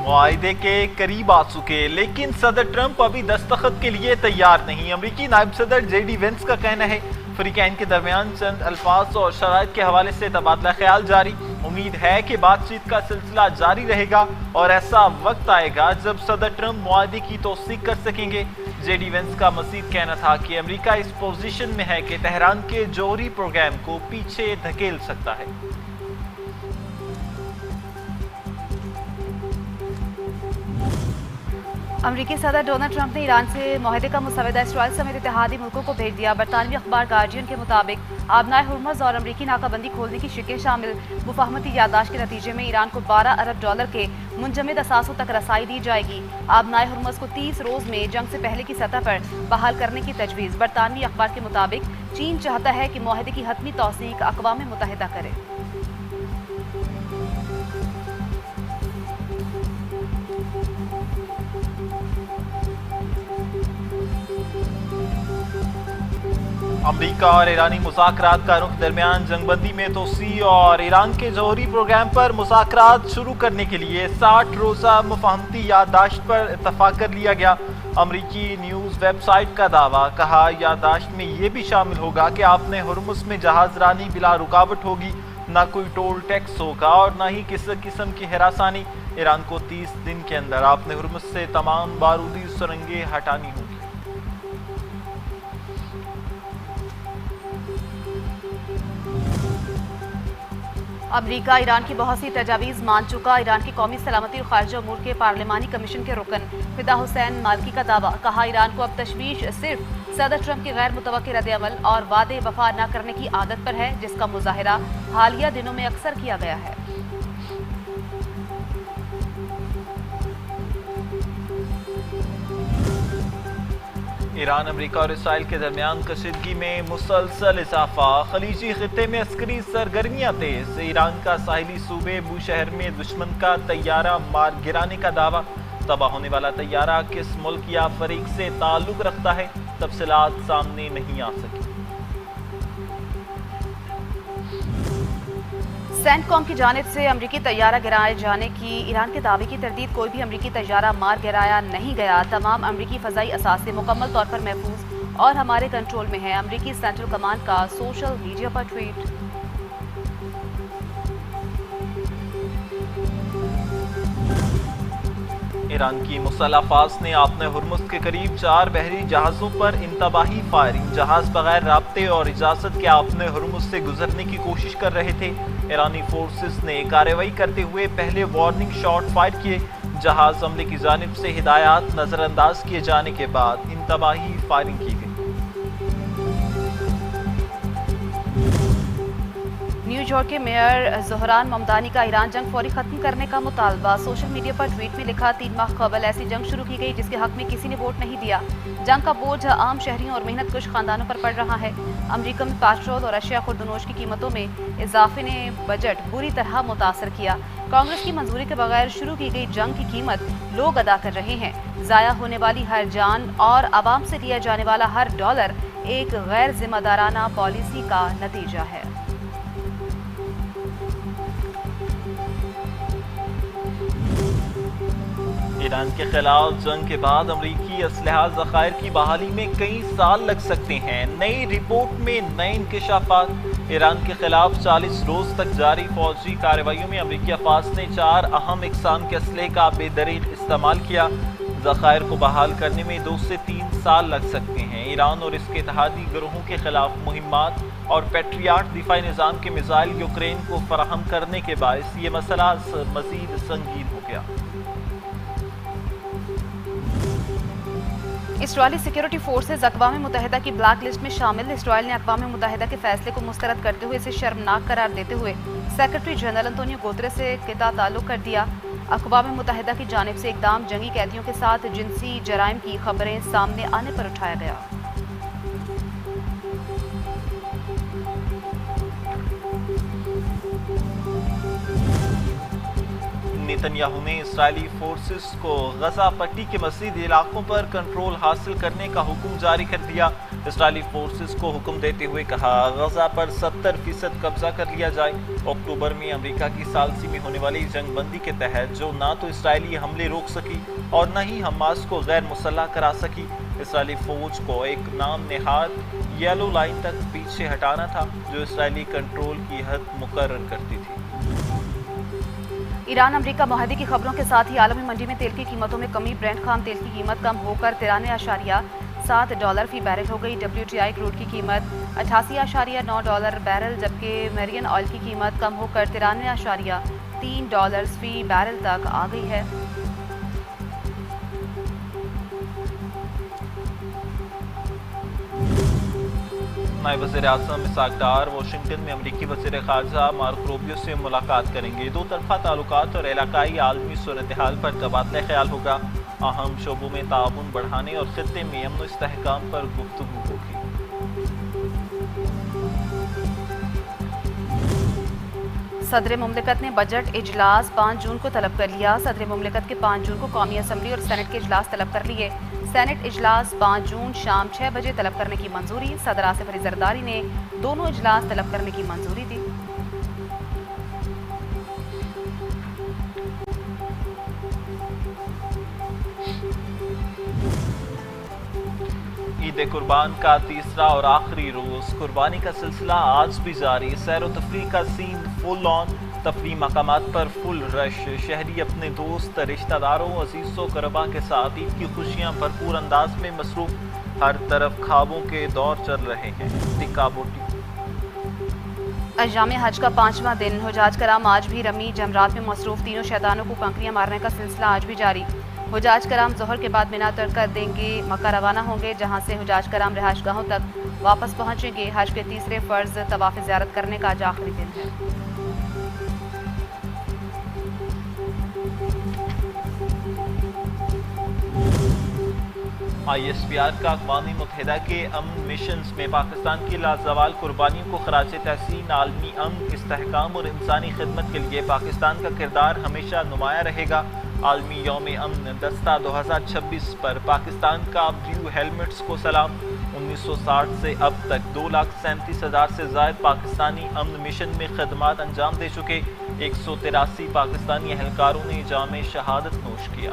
मुआहिदे के करीब आ चुके, लेकिन सदर ट्रंप अभी दस्तखत के लिए तैयार नहीं। अमरीकी नायब सदर जेडी वेंस का कहना है फरीकैन के दरमियान चंद अल्फाज और शराइत के हवाले से तबादला ख्याल जारी। उम्मीद है कि बातचीत का सिलसिला जारी रहेगा और ऐसा वक्त आएगा जब सदर ट्रंप मुआहिदे की तौसीक कर सकेंगे। जेडी वेंस का मज़ीद कहना था कि अमेरिका इस पोजीशन में है कि तेहरान के जौहरी प्रोग्राम को पीछे धकेल सकता है। अमरीकी सदर डोनाल्ड ट्रंप ने ईरान से मुआहिदे का मुसवदा इसराइल समेत इत्तेहादी मुल्कों को भेज दिया। बरतानवी अखबार गार्जियन के मुताबिक आबनाए हुर्मुज़ और अमरीकी नाकाबंदी खोलने की शिकें शामिल मुफाहमती याददाश्त के नतीजे में ईरान को $12 अरब के मुंजमद असासों तक रसाई दी जाएगी। आबनाए हुर्मुज़ को 30 रोज़ में जंग से पहले की सतह पर बहाल करने की तजवीज़। बरतानवी अखबार के मुताबिक चीन चाहता है कि मुआहिदे की हतमी तौसीक अक़वाम मुत्तहिदा करे। अमरीका और ईरानी मुज़ाकरात कारों के दरमियान जंगबंदी में तोसी और ईरान के जौहरी प्रोग्राम पर मुज़ाकरात शुरू करने के लिए 60 रोज़ा मुफाहमती याददाश्त पर इत्तफाक कर लिया गया। अमरीकी न्यूज़ वेबसाइट का दावा, कहा याददाश्त में ये भी शामिल होगा कि आपने हुर्मुज़ में जहाज रानी बिला रुकावट होगी, ना कोई टोल टैक्स होगा और ना ही किसी किस्म की हिरासानी। ईरान को 30 दिन के अंदर आपने हुर्मुज़ से तमाम बारूदी सुरंगें हटानी होंगी। अमरीका ईरान की बहुत सी तजावीज़ मान चुका। ईरान की कौमी सलामती और खारजा उमूर के पार्लिमानी कमीशन के रुकन फिदा हुसैन मालकी का दावा, कहा ईरान को अब तशवीश सिर्फ सदर ट्रंप के गैर मुतवक्किल रद्द-ए-अमल और वादे वफा न करने की आदत पर है, जिसका मुजाहिरा हालिया दिनों में अक्सर किया गया है। ईरान, अमेरिका और इसराइल के दरमियान कशीदगी में मुसलसल इजाफा। खलीजी खित्ते में अस्करी सरगर्मियां तेज। ईरान का साहिली सूबे बूशहर में दुश्मन का तैयारा मार गिराने का दावा। तबाह होने वाला तैयारा किस मुल्क या फरीक से ताल्लुक रखता है, तफसीलात सामने नहीं आ सकी। सेंटकॉम की जानिब से अमरीकी तैयारा गिराए जाने की ईरान के दावे की तरदीद, कोई भी अमरीकी तैयारा मार गिराया नहीं गया। तमाम अमरीकी फ़ज़ाई असासे मुकम्मल तौर पर महफूज और हमारे कंट्रोल में है। अमरीकी सेंट्रल कमांड का सोशल मीडिया पर ट्वीट। ईरान की मुसल्लह अफ़वाज ने आपने हुर्मुज़ के करीब 4 बहरी जहाज़ों पर इंतबाही फायरिंग। जहाज़ बगैर राब्ते और इजाज़त के आपने हुर्मुज़ से गुजरने की कोशिश कर रहे थे। ईरानी फोर्सेस ने कार्रवाई करते हुए पहले वार्निंग शॉट फायर किए। जहाज़ हमले की जानिब से हिदायत नज़रअंदाज किए जाने के बाद इंतबाही फायरिंग की गई। न्यूयॉर्क के मेयर ज़ोहरान ममदानी का ईरान जंग फौरी खत्म करने का मुतालबा। सोशल मीडिया पर ट्वीट में लिखा, 3 माह कबल ऐसी जंग शुरू की गई जिसके हक में किसी ने वोट नहीं दिया। जंग का बोझ आम शहरियों और मेहनत कुश खानदानों पर पड़ रहा है। अमरीका में पेट्रोल और अशिया खुर्दनोश की कीमतों में इजाफे ने बजट बुरी तरह मुतासर किया। कांग्रेस की मंजूरी के बगैर शुरू की गई जंग की कीमत लोग अदा कर रहे हैं। ज़ाया होने वाली हर जान और आवाम से लिया जाने वाला हर डॉलर एक गैर जिम्मेदाराना पॉलिसी का नतीजा है। ईरान के खिलाफ जंग के बाद अमरीकी असलहा ज़खायर की बहाली में कई साल लग सकते हैं। नई रिपोर्ट में नए इंकशाफात। ईरान के खिलाफ 40 रोज तक जारी फौजी कार्रवाइयों में अमरीकी अफवाज ने 4 अहम इकसाम के असलहे का बेदरीग इस्तेमाल किया। ज़खायर को बहाल करने में 2 से 3 साल लग सकते हैं। ईरान और इसके इत्तेहादी गिरोहों के खिलाफ मुहिम्मात और पैट्रियाट दिफाई निज़ाम के मिसाइल यूक्रेन को फराहम करने के बायस ये मसला मज़ीद संगीन हो गया। इसराइली सिक्योरिटी फोर्सेज अक़वाम मुत्तहिदा की ब्लैक लिस्ट में शामिल। इसराइल ने अक़वाम मुत्तहिदा के फैसले को मुस्तरद करते हुए इसे शर्मनाक करार देते हुए सेक्रेटरी जनरल अंतोनियो गुतेरेस से क़िता ताल्लुक़ कर दिया। अक़वाम मुत्तहिदा की जानिब से इक़दाम जंगी कैदियों के साथ जिनसी जराइम की खबरें सामने आने पर उठाया गया। नेतन्याहू ने इस्राएली फोर्सेस को गजा पट्टी के मज़ीद इलाकों पर कंट्रोल हासिल करने का हुक्म जारी कर दिया। اسرائیلی فورسز کو حکم دیتے ہوئے کہا غزہ پر 70% قبضہ کر لیا جائے۔ اکتوبر میں امریکہ کی ثالثی میں ہونے والی جنگ بندی کے تحت جو نہ تو اسرائیلی حملے روک سکی اور نہ ہی حماس کو غیر مسلح کرا سکی، اسرائیلی فوج کو ایک نام نہاد یلو لائن تک پیچھے ہٹانا تھا جو اسرائیلی کنٹرول کی حد مقرر کرتی تھی۔ ایران امریکہ معاہدے کی خبروں کے ساتھ ہی عالمی منڈی میں تیل کی قیمتوں میں کمی، برینٹ خام تیل کی قیمت کم ہو کر $93.7 فی بیرل ہو گئی۔ WTI کروڈ کی قیمت $88.9 بیرل، جبکہ میرین آئل کی قیمت کم ہو کر $93.3 فی بیرل تک آ گئی ہے۔ نائب وزیر اعظم اسحاق ڈار واشنگٹن میں امریکی وزیر خارجہ مارک روبیو سے ملاقات کریں گے۔ دو طرفہ تعلقات اور علاقائی عالمی صورتحال پر تبادلہ خیال ہوگا۔ اہم شعبوں میں تعاون بڑھانے اور خطے میں امن و استحکام پر گفتگو ہوگی۔ صدر مملکت نے بجٹ اجلاس 5 جون کو طلب کر لیا۔ صدر مملکت کے 5 جون کو قومی اسمبلی اور سینٹ کے اجلاس طلب کر لیے۔ سینٹ اجلاس 5 جون شام 6 بجے طلب کرنے کی منظوری۔ صدر آصف علی زرداری نے دونوں اجلاس طلب کرنے کی منظوری دی۔ عید قربان کا تیسرا اور آخری روز، قربانی کا سلسلہ آج بھی جاری۔ سیر و تفریح کا سین فل آن، تفریح مقامات پر فل رش، شہری اپنے دوست رشتہ داروں عزیز و قربا کے ساتھ عید کی خوشیاں بھرپور انداز میں مصروف، ہر طرف خوابوں کے دور چل رہے ہیں۔ ٹکا بوٹی ایام حج کا 5واں دن، حجاج کرام آج بھی رمی جمرات میں مصروف، تینوں شیطانوں کو کنکریاں مارنے کا سلسلہ آج بھی جاری۔ حجاج کرام ظہر کے بعد مینا ترک کر دیں گے مکہ روانہ ہوں گے، جہاں سے حجاج کرام رہائش گاہوں تک واپس پہنچیں گے۔ حج کے تیسرے فرض طواف زیارت کرنے کا آج آخری دن ہے۔ ISPR کا اقوام متحدہ کے امن مشنز میں پاکستان کی لازوال قربانیوں کو خراج تحسین۔ عالمی امن، استحکام اور انسانی خدمت کے لیے پاکستان کا کردار ہمیشہ نمایاں رہے گا۔ عالمی یوم امن دستہ 2026 پر پاکستان کا بلیو ہیلمٹس کو سلام۔ 1960 سے اب تک 2,37,000 سے زائد پاکستانی امن مشن میں خدمات انجام دے چکے۔ 183 پاکستانی اہلکاروں نے جام شہادت نوش کیا۔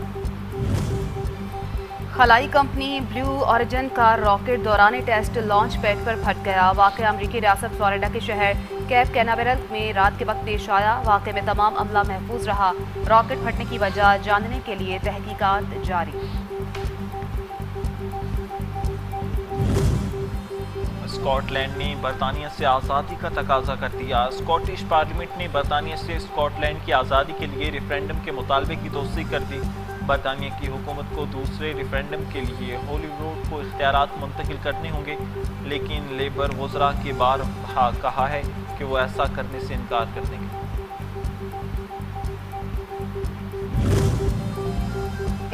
خلائی کمپنی بلیو اوریجن کا راکٹ دوران ٹیسٹ لانچ پیڈ پر پھٹ گیا۔ واقعہ امریکی ریاست فلوریڈا کے شہر کیپ کیناویرل میں رات کے وقت پیش آیا۔ واقعے میں تمام عملہ محفوظ رہا۔ راکٹ پھٹنے کی وجہ جاننے کے لیے تحقیقات جاری۔ اسکاٹ لینڈ نے برطانیہ سے آزادی کا تقاضا کر دیا۔ اسکاٹش پارلیمنٹ نے برطانیہ سے اسکاٹ لینڈ کی آزادی کے لیے ریفرینڈم کے مطالبے کی توثیق کر دی۔ برطانیہ کی حکومت کو دوسرے ریفرینڈم کے لیے ہولی روڈ کو اختیارات منتقل کرنے ہوں گے، لیکن لیبر وزراء کے بارہا کہا ہے کہ وہ ایسا کرنے سے انکار کر دیں گے۔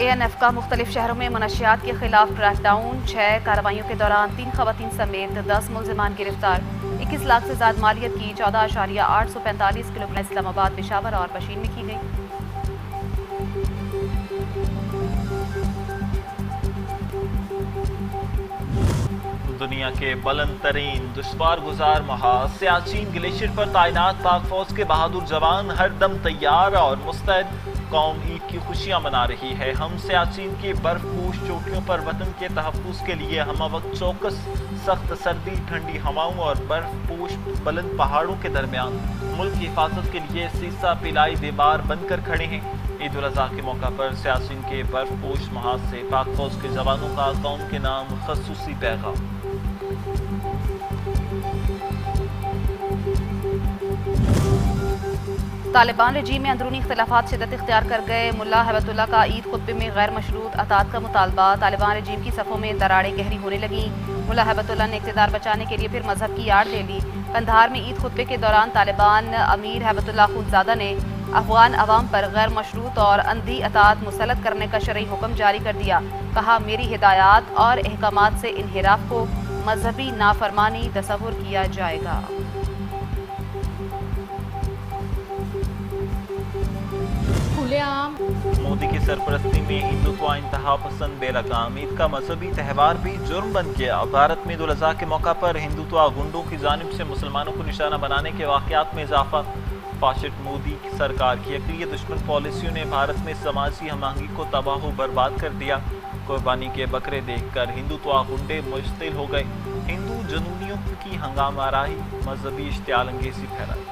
ANF کا مختلف شہروں میں منشیات کے خلاف کریک ڈاؤن، 6 کارروائیوں کے دوران 3 خواتین سمیت 10 ملزمان گرفتار۔ 21 لاکھ سے زائد مالیت کی 14.845 کلو گرام اسلام آباد، پشاور اور پشین میں کی گئی۔ دنیا کے بلند ترین دشوار گزار محاذ سیاچین گلیشیئر پر تعینات پاک فوج کے بہادر جوان ہر دم تیار اور مستعد۔ قوم عید کی خوشیاں منا رہی ہے۔ ہم سیاچین کی برف پوش چوٹیوں پر وطن کے تحفظ کے لیے ہمہ وقت چوکس، سخت سردی، ٹھنڈی ہواؤں اور برف پوش بلند پہاڑوں کے درمیان ملک کی حفاظت کے لیے سیسا پلائی دیوار بن کر کھڑے ہیں۔ عید الاضحیٰ کے موقع پر سیاچین کے برف پوش محاذ سے پاک فوج کے جوانوں کا قوم کے نام خصوصی پیغام۔ طالبان رجیم میں اندرونی اختلافات شدت اختیار کر گئے۔ ملا ہیبت اللہ کا عید خطبے میں غیر مشروط اطاعت کا مطالبہ۔ طالبان رجیم کی صفوں میں دراڑیں گہری ہونے لگیں۔ ملا ہیبت اللہ نے اقتدار بچانے کے لیے پھر مذہب کی آڑ لے لی۔ قندھار میں عید خطبے کے دوران طالبان امیر ہیبت اللہ خونزادہ نے افغان عوام پر غیر مشروط اور اندھی اطاعت مسلط کرنے کا شرعی حکم جاری کر دیا۔ کہا، میری ہدایات اور احکامات سے انحراف کو مذہبی نافرمانی تصور کیا جائے گا۔ खुले आम मोदी की सरपरस्ती में हिंदुत्व इंतहा पसंद बेलगाम। ईद का मजहबी त्यौहार भी जुर्म बन गया। भारत में ईद उल अजहा के मौका पर हिंदुत्व गुंडों की जानिब से मुसलमानों को निशाना बनाने के वाक़यात में इजाफा। फाशिस्ट मोदी की सरकार की अक़लियत दुश्मन पॉलिसियों ने भारत में समाजी हमआहंगी को तबाह व बर्बाद कर दिया। कुर्बानी के बकरे देखकर हिंदुत्व गुंडे मुश्तिल हो गए। हिंदू जनूनियों की हंगामा राही मजहबी इश्तियाल अंगेज़ी फैलाई।